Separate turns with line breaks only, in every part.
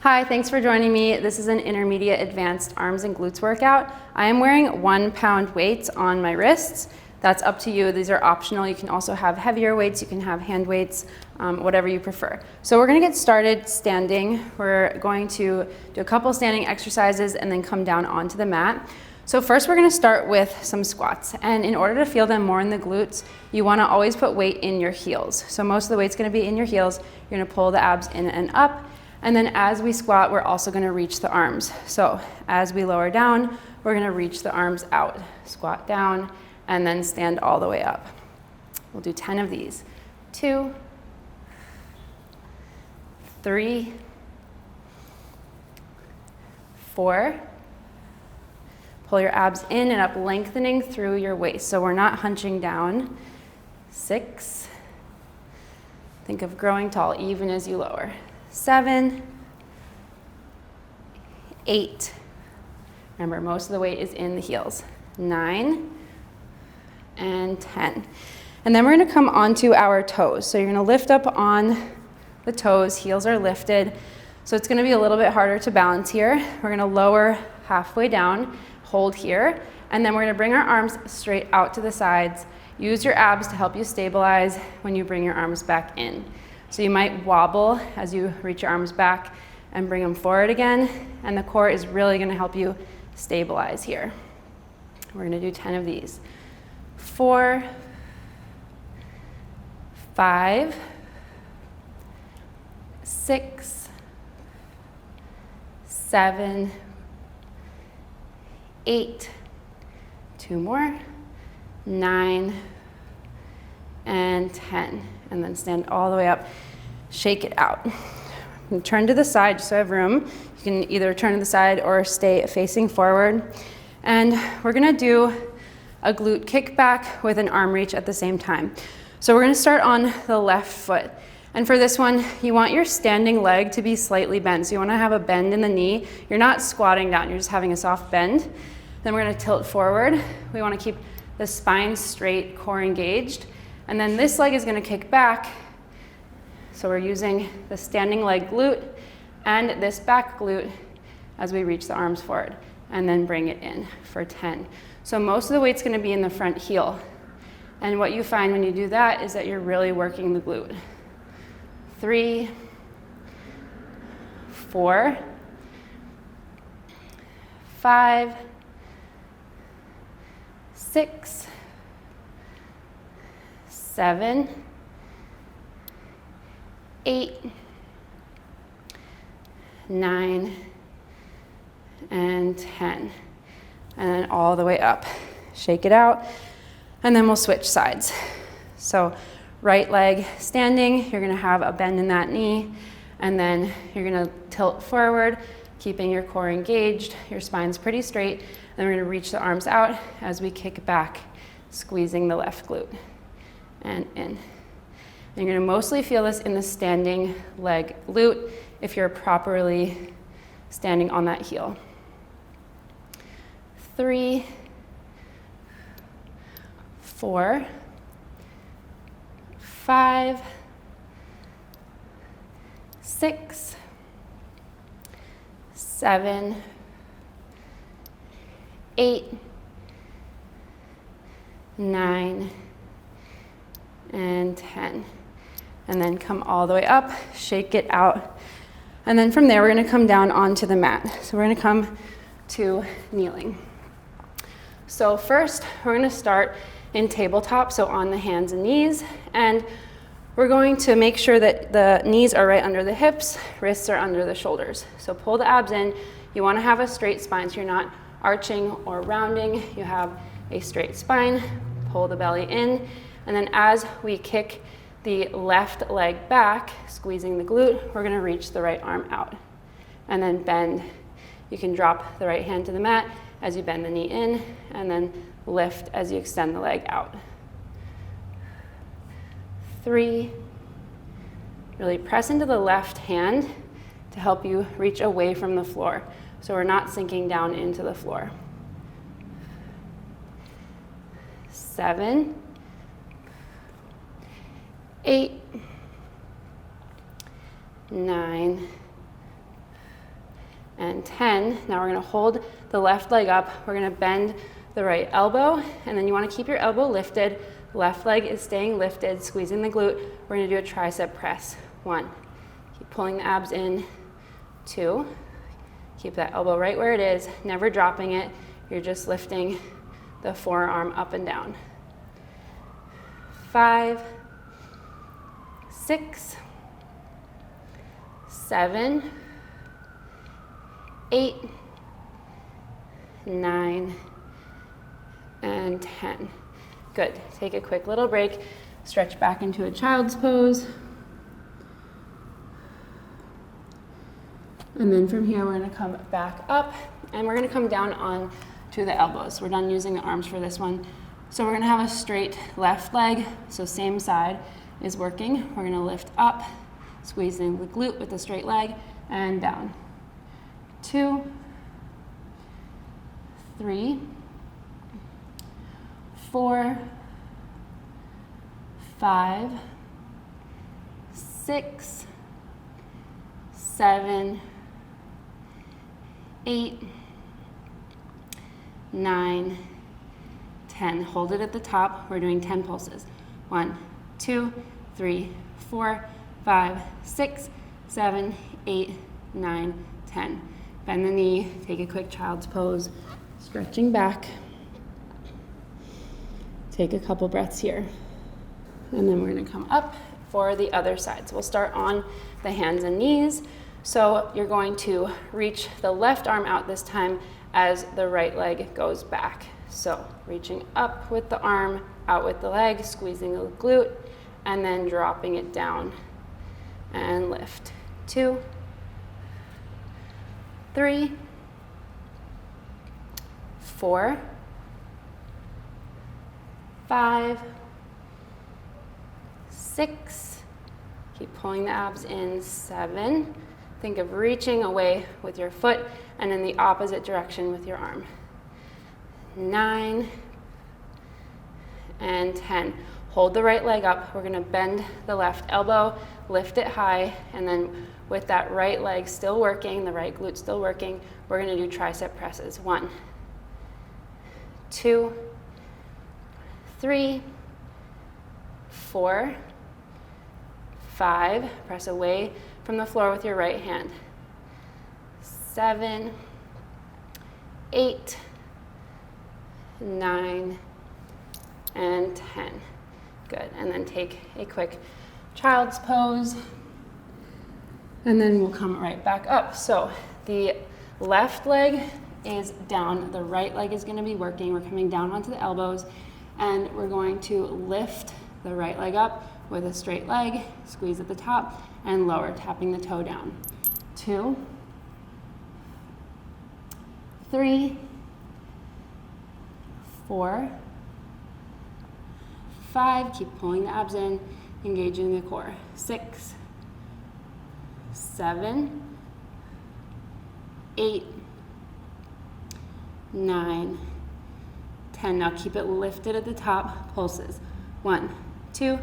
Hi, thanks for joining me. This is an intermediate advanced arms and glutes workout. I am wearing 1 pound weights on my wrists. That's up to you. These are optional. You can also have heavier weights. You can have hand weights, whatever you prefer. So we're gonna get started standing. We're going to do a couple standing exercises and then come down onto the mat. So first we're gonna start with some squats. And in order to feel them more in the glutes, you wanna always put weight in your heels. So most of the weight's gonna be in your heels. You're gonna pull the abs in and up. And then as we squat, we're also gonna reach the arms. So as we lower down, we're gonna reach the arms out. Squat down, and then stand all the way up. We'll do 10 of these. 2, 3, 4. Pull your abs in and up, lengthening through your waist. So we're not hunching down. 6. Think of growing tall even as you lower. 7, 8. Remember, most of the weight is in the heels. 9 and 10. And then we're gonna come onto our toes. So you're gonna lift up on the toes, heels are lifted. So it's gonna be a little bit harder to balance here. We're gonna lower halfway down, hold here, and then we're gonna bring our arms straight out to the sides. Use your abs to help you stabilize when you bring your arms back in. So you might wobble as you reach your arms back and bring them forward again, and the core is really gonna help you stabilize here. We're gonna do 10 of these. 4, 5, 6, 7, 8, 2 more, 9, and 10. And then stand all the way up, shake it out. And turn to the side just so I have room. You can either turn to the side or stay facing forward. And we're gonna do a glute kickback with an arm reach at the same time. So we're gonna start on the left foot. And for this one, you want your standing leg to be slightly bent. So you wanna have a bend in the knee. You're not squatting down, you're just having a soft bend. Then we're gonna tilt forward. We wanna keep the spine straight, core engaged. And then this leg is gonna kick back. So we're using the standing leg glute and this back glute as we reach the arms forward, and then bring it in for 10. So most of the weight's gonna be in the front heel. And what you find when you do that is that you're really working the glute. 3, 4, 5, 6, 7, 8, 9, and 10. And then all the way up. Shake it out, and then we'll switch sides. So right leg standing, you're gonna have a bend in that knee, and then you're gonna tilt forward, keeping your core engaged. Your spine's pretty straight. Then we're gonna reach the arms out as we kick back, squeezing the left glute. And in. And you're gonna mostly feel this in the standing leg glute if you're properly standing on that heel. 3, 4, 5, 6, 7, 8, 9, and 10. And then come all the way up, shake it out. And then from there, we're gonna come down onto the mat. So we're gonna come to kneeling. So first, we're gonna start in tabletop, so on the hands and knees. And we're going to make sure that the knees are right under the hips, wrists are under the shoulders. So pull the abs in. You wanna have a straight spine, so you're not arching or rounding. You have a straight spine. Pull the belly in. And then as we kick the left leg back, squeezing the glute, we're gonna reach the right arm out. And then bend. You can drop the right hand to the mat as you bend the knee in, and then lift as you extend the leg out. 3. Really press into the left hand to help you reach away from the floor, so we're not sinking down into the floor. 7, 8, 9, and 10. Now we're gonna hold the left leg up. We're gonna bend the right elbow, and then you wanna keep your elbow lifted. Left leg is staying lifted, squeezing the glute. We're gonna do a tricep press. 1. Keep pulling the abs in. 2. Keep that elbow right where it is, never dropping it. You're just lifting the forearm up and down. 5, 6, 7, 8, 9, and 10. Good. Take a quick little break. Stretch back into a child's pose. And then from here, we're going to come back up, and we're going to come down on to the elbows. We're done using the arms for this one. So we're going to have a straight left leg, so same side is working. We're going to lift up, squeezing the glute with the straight leg, and down. 2, 3, 4, 5, 6, 7, 8, 9, 10. Hold it at the top. We're doing 10 pulses. 1, 2, 3, 4, 5, 6, 7, 8, 9, 10. Bend the knee, take a quick child's pose, stretching back. Take a couple breaths here. And then we're gonna come up for the other side. So we'll start on the hands and knees. So you're going to reach the left arm out this time as the right leg goes back. So reaching up with the arm, out with the leg, squeezing the glute, and then dropping it down and lift. 2, 3, 4, 5, 6, keep pulling the abs in, 7. Think of reaching away with your foot and in the opposite direction with your arm. 9 and 10. Hold the right leg up. We're gonna bend the left elbow, lift it high, and then with that right leg still working, the right glute still working, we're gonna do tricep presses. 1, 2, 3, 4, 5. Press away from the floor with your right hand. 7, 8, 9, and 10. Good. And then take a quick child's pose. And then we'll come right back up. So the left leg is down. The right leg is going to be working. We're coming down onto the elbows. And we're going to lift the right leg up with a straight leg, squeeze at the top, and lower, tapping the toe down. 2, 3, 4, 5, keep pulling the abs in, engaging the core. 6, 7, 8, 9, 10. Now keep it lifted at the top, pulses. 1, 2,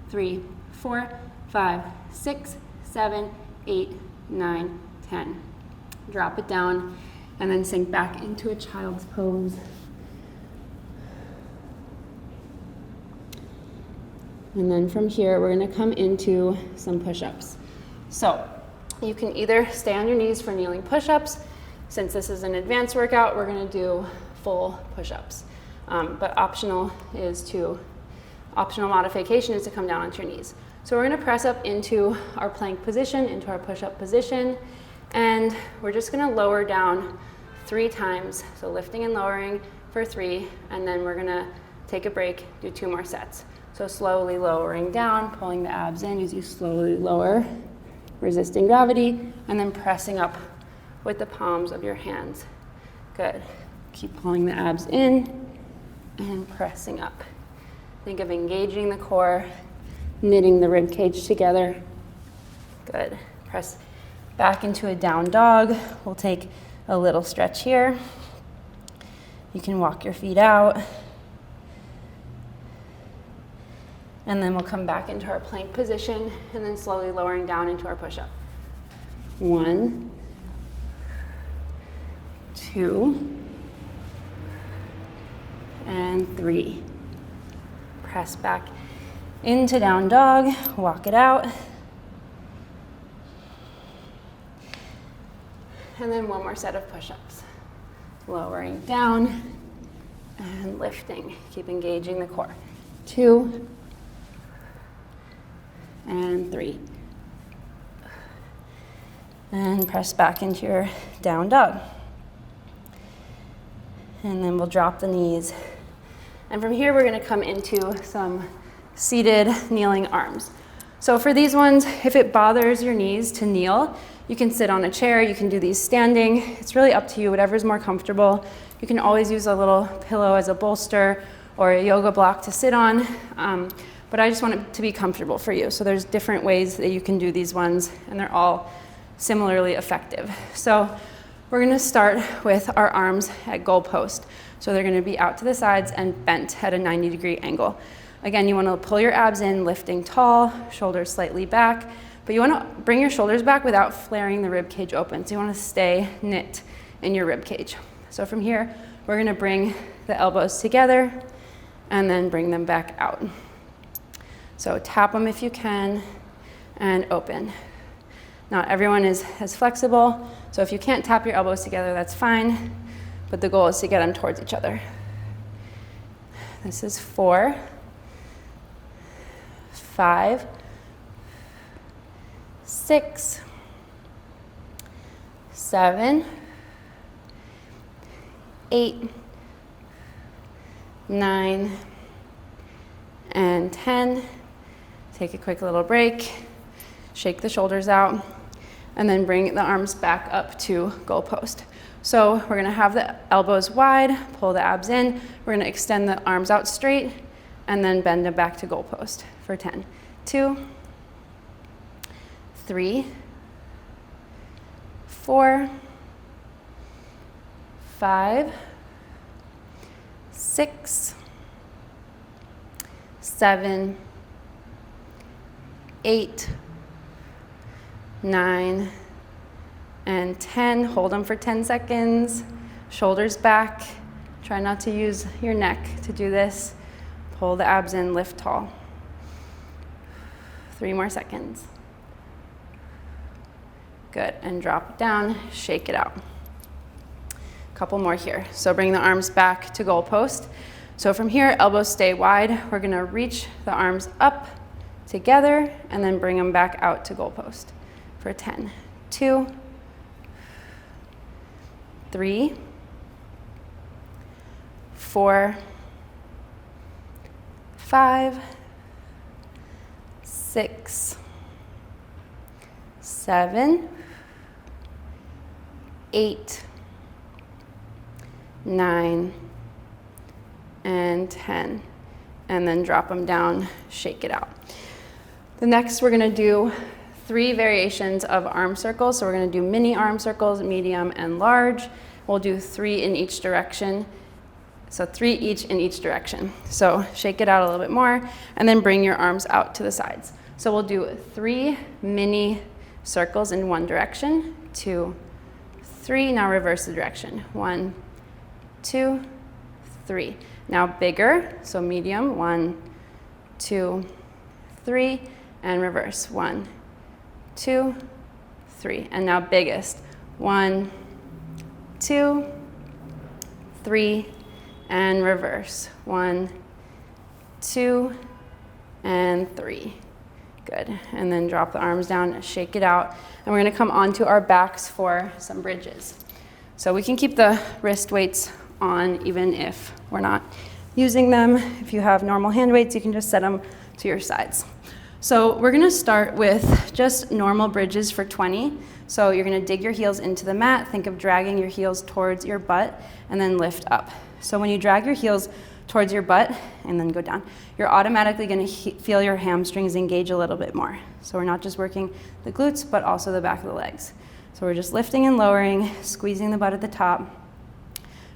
3, 4, 5, 6, 7, 8, 9, 10. Drop it down and then sink back into a child's pose. And then from here, we're gonna come into some push-ups. So you can either stay on your knees for kneeling push-ups. Since this is an advanced workout, we're gonna do full push-ups. But optional modification is to come down onto your knees. So we're gonna press up into our plank position, into our push-up position, and we're just gonna lower down 3 times. So lifting and lowering for 3, and then we're gonna take a break, do 2 more sets. So slowly lowering down, pulling the abs in as you slowly lower, resisting gravity, and then pressing up with the palms of your hands. Good. Keep pulling the abs in and pressing up. Think of engaging the core, knitting the rib cage together. Good. Press back into a down dog. We'll take a little stretch here. You can walk your feet out. And then we'll come back into our plank position and then slowly lowering down into our push-up. 1, 2, and 3. Press back into down dog, walk it out. And then one more set of push-ups. Lowering down and lifting. Keep engaging the core. 2 and 3. And press back into your down dog. And then we'll drop the knees. And from here, we're gonna come into some seated kneeling arms. So for these ones, if it bothers your knees to kneel, you can sit on a chair, you can do these standing. It's really up to you, whatever's more comfortable. You can always use a little pillow as a bolster or a yoga block to sit on, but I just want it to be comfortable for you. So there's different ways that you can do these ones, and they're all similarly effective. So we're gonna start with our arms at goal post. So they're gonna be out to the sides and bent at a 90-degree angle. Again, you wanna pull your abs in, lifting tall, shoulders slightly back, but you wanna bring your shoulders back without flaring the rib cage open. So you wanna stay knit in your rib cage. So from here, we're gonna bring the elbows together and then bring them back out. So tap them if you can and open. Not everyone is as flexible, so if you can't tap your elbows together, that's fine, but the goal is to get them towards each other. This is 4, 5, 6, 7, 8, 9, and 10. Take a quick little break, shake the shoulders out, and then bring the arms back up to goal post. So we're gonna have the elbows wide, pull the abs in, we're gonna extend the arms out straight, and then bend them back to goal post for 10. 2, 3, 4, 5, 6, 7, 8, 9, and 10. Hold them for 10 seconds. Shoulders back. Try not to use your neck to do this. Pull the abs in, lift tall. 3 more seconds. Good, and drop it down, shake it out. Couple more here. So bring the arms back to goal post. So from here, elbows stay wide. We're gonna reach the arms up together and then bring them back out to goal post for 10. 2, 3, 4, 5, 6, 7, 8, 9, and 10. And then drop them down, shake it out. The next, we're gonna do 3 variations of arm circles. So we're gonna do mini arm circles, medium, and large. We'll do 3 in each direction. So 3 each in each direction. So shake it out a little bit more, and then bring your arms out to the sides. So we'll do 3 mini circles in one direction, 2, 3. Now reverse the direction. 1, 2, 3. Now bigger, so medium, 1, 2, 3, and reverse. 1, 2, 3. And now biggest. 1, 2, 3, and reverse. 1, 2, and 3. Good. And then drop the arms down, shake it out. And we're gonna come onto our backs for some bridges. So we can keep the wrist weights on even if we're not using them. If you have normal hand weights, you can just set them to your sides. So we're gonna start with just normal bridges for 20. So you're gonna dig your heels into the mat, think of dragging your heels towards your butt, and then lift up. So when you drag your heels towards your butt and then go down, you're automatically gonna feel your hamstrings engage a little bit more. So we're not just working the glutes, but also the back of the legs. So we're just lifting and lowering, squeezing the butt at the top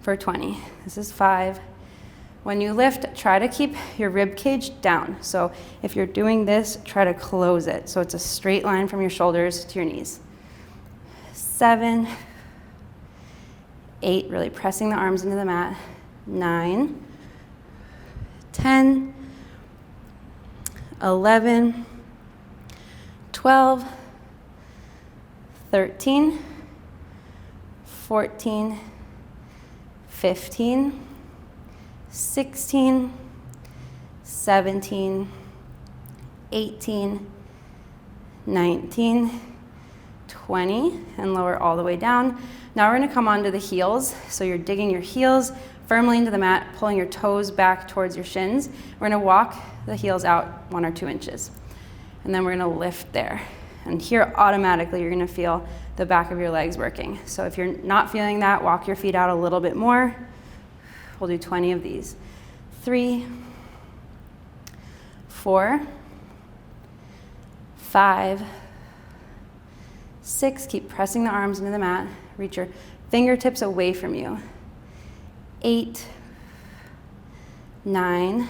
for 20. This is 5. When you lift, try to keep your rib cage down. So if you're doing this, try to close it. So it's a straight line from your shoulders to your knees. 7, 8, really pressing the arms into the mat. 9, 10, 11, 12, 13, 14, 15, 16, 17, 18, 19, 20, and lower all the way down. Now we're gonna come onto the heels. So you're digging your heels firmly into the mat, pulling your toes back towards your shins. We're gonna walk the heels out 1 or 2 inches. And then we're gonna lift there. And here automatically you're gonna feel the back of your legs working. So if you're not feeling that, walk your feet out a little bit more. We'll do 20 of these. 3, 4, 5, 6, keep pressing the arms into the mat. Reach your fingertips away from you. 8, 9,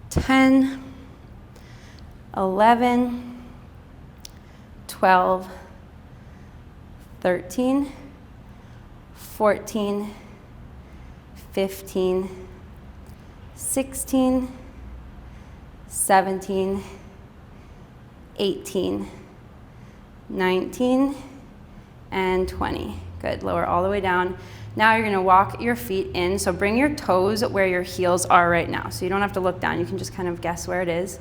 10, 11, 12, 13, 14, 15, 16, 17, 18, 19, and 20. Good, lower all the way down. Now you're gonna walk your feet in, so bring your toes where your heels are right now. So you don't have to look down, you can just kind of guess where it is.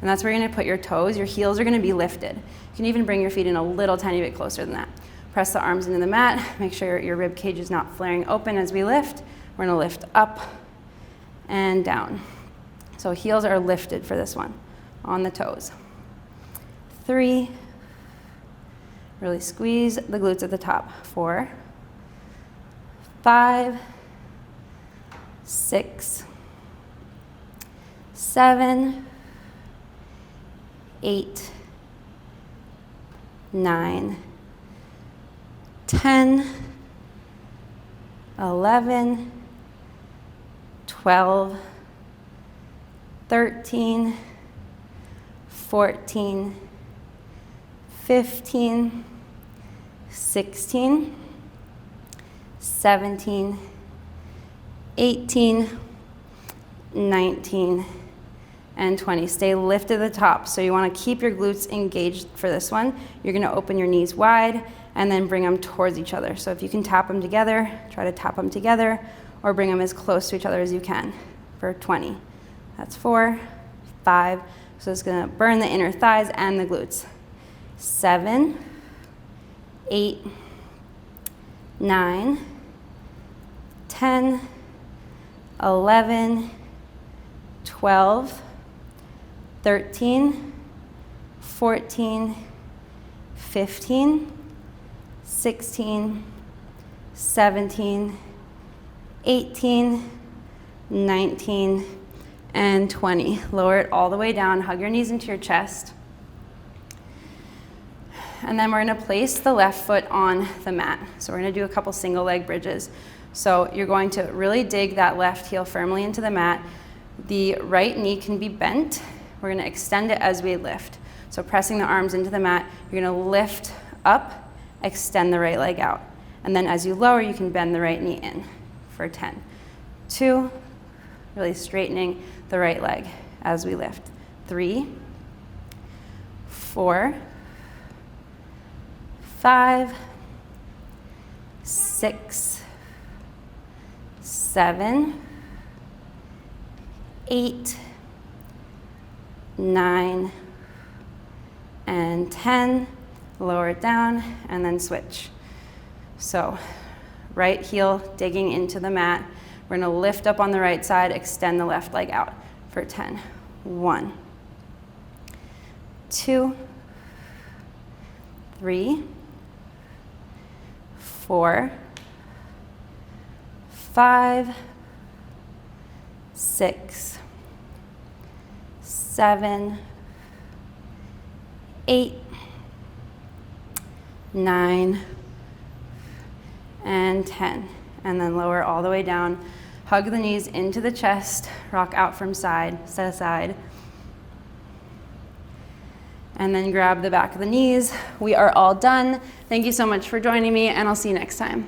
And that's where you're gonna put your toes. Your heels are gonna be lifted. You can even bring your feet in a little tiny bit closer than that. Press the arms into the mat, make sure your rib cage is not flaring open as we lift. We're gonna lift up and down. So heels are lifted for this one, on the toes. 3, really squeeze the glutes at the top. 4, 5, 6, 7, 8, 9, 10, 11, 12, 13, 14, 15, 16, 17, 18, 19, and 20. Stay lifted at the top. So you want to keep your glutes engaged for this one. You're going to open your knees wide and then bring them towards each other. So if you can tap them together, try to tap them together, or bring them as close to each other as you can for 20. That's 4, 5. So it's going to burn the inner thighs and the glutes. 7, 8, 9, 10, 11, 12, 13, 14, 15, 16, 17, 18, 19, and 20. Lower it all the way down. Hug your knees into your chest. And then we're going to place the left foot on the mat. So we're going to do a couple single leg bridges. So you're going to really dig that left heel firmly into the mat. The right knee can be bent. We're going to extend it as we lift. So pressing the arms into the mat, you're going to lift up, extend the right leg out. And then as you lower, you can bend the right knee in for 10. 2, really straightening the right leg as we lift. 3, 4, 5, 6, 7, 8, 9, and 10. Lower it down and then switch. So right heel digging into the mat. We're going to lift up on the right side, extend the left leg out for 10. 1, 2, 3, 4, 5, 6, 7, 8, 9, and 10. And then lower all the way down. Hug the knees into the chest, rock out from side to side. And then grab the back of the knees. We are all done. Thank you so much for joining me, and I'll see you next time.